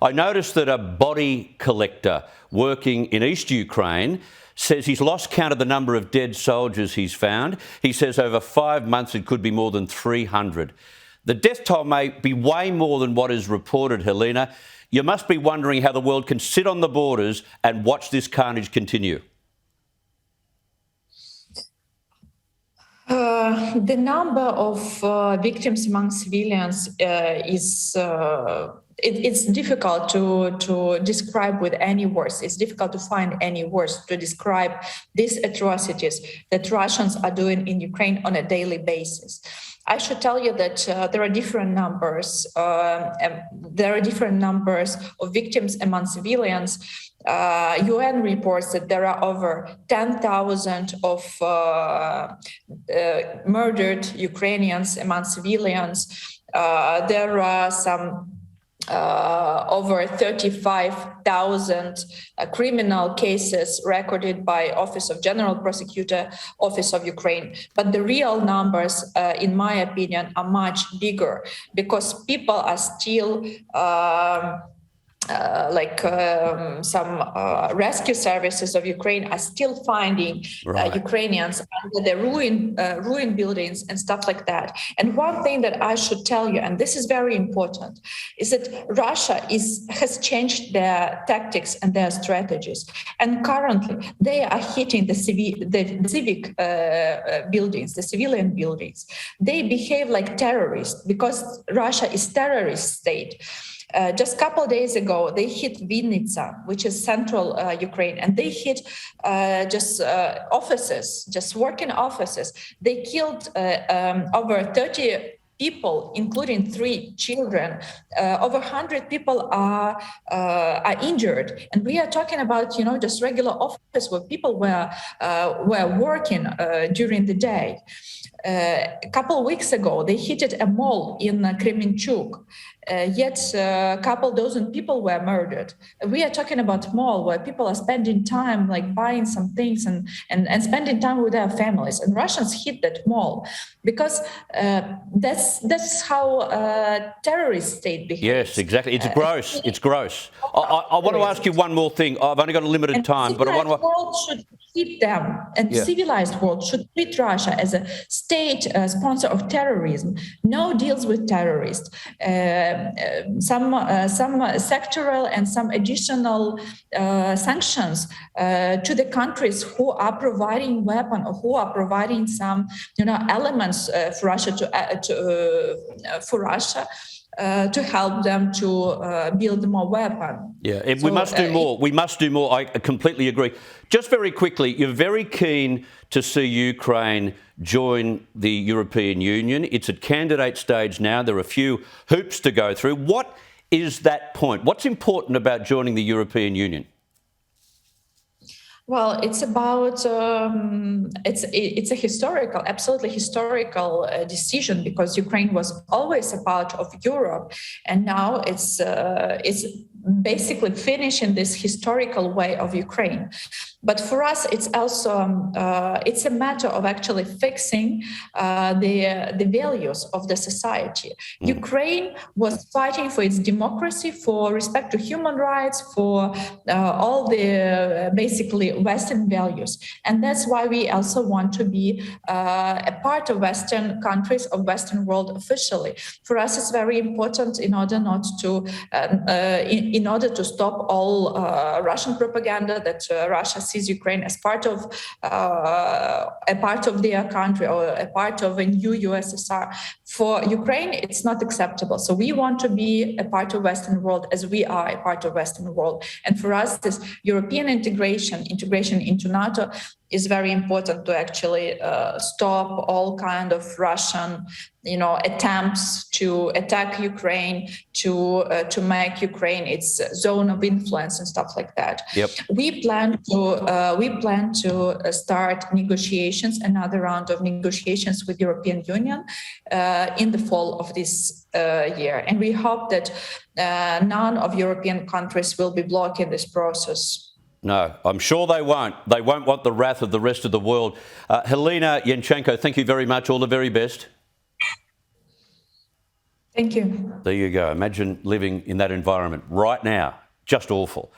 I noticed that a body collector working in East Ukraine says he's lost count of the number of dead soldiers he's found. He says over 5 months it could be more than 300. The death toll may be way more than what is reported, Halyna. You must be wondering how the world can sit on the borders and watch this carnage continue. The number of victims among civilians it's difficult to describe with any words. It's difficult to find any words to describe these atrocities that Russians are doing in Ukraine on a daily basis. I should tell you that there are different numbers. There are different numbers of victims among civilians. UN reports that there are over 10,000 of murdered Ukrainians among civilians. There are some over 35,000 criminal cases recorded by Office of General Prosecutor, Office of Ukraine. But the real numbers, in my opinion, are much bigger because people are still some rescue services of Ukraine are still finding Ukrainians under the ruined buildings and stuff like that. And one thing that I should tell you, and this is very important, is that Russia has changed their tactics and their strategies. And currently, they are hitting the civic buildings, the civilian buildings. They behave like terrorists because Russia is a terrorist state. Just a couple of days ago, they hit Vinnytsia, which is central Ukraine, and they hit offices, just working offices. They killed over 30 people, including 3 children. Over 100 people are injured, and we are talking about just regular office where people were working during the day. A couple of weeks ago, they hit a mall in Kremenchuk. Yet a couple dozen people were murdered. We are talking about mall where people are spending time like buying some things and spending time with their families. And Russians hit that mall because that's how terrorist state behaves. Yes, exactly. It's gross. It's gross. I want to ask you one more thing. I've only got a limited time, but I want to. World should treat them, and civilized world should treat Russia as a state sponsor of terrorism. No deals with terrorists. Some sectoral and some additional sanctions to the countries who are providing weapons or who are providing some elements for Russia to help them to build more weapons. Yeah, we must do more. We must do more. I completely agree. Just very quickly, you're very keen to see Ukraine join the European Union. It's at candidate stage now. There are a few hoops to go through. What is that point? What's important about joining the European Union? Well, it's about it's a historical, absolutely historical decision because Ukraine was always a part of Europe, and now it's basically finishing this historical way of Ukraine. But for us, it's also it's a matter of actually fixing the values of the society. Ukraine was fighting for its democracy, for respect to human rights, for all the basically Western values, and that's why we also want to be a part of Western countries of Western world officially. For us, it's very important in order not to in order to stop all Russian propaganda that Russia sees Ukraine as part of their country or a part of a new USSR. For Ukraine, it's not acceptable. So we want to be a part of Western world as we are a part of Western world. And for us, this European integration into NATO is very important to actually stop all kind of Russian, attempts to attack Ukraine, to make Ukraine its zone of influence and stuff like that. Yep. We plan to start negotiations, another round of negotiations with European Union in the fall of this year, and we hope that none of European countries will be blocking this process. No, I'm sure they won't. They won't want the wrath of the rest of the world. Halyna Yanchenko, thank you very much. All the very best. Thank you. There you go. Imagine living in that environment right now. Just awful.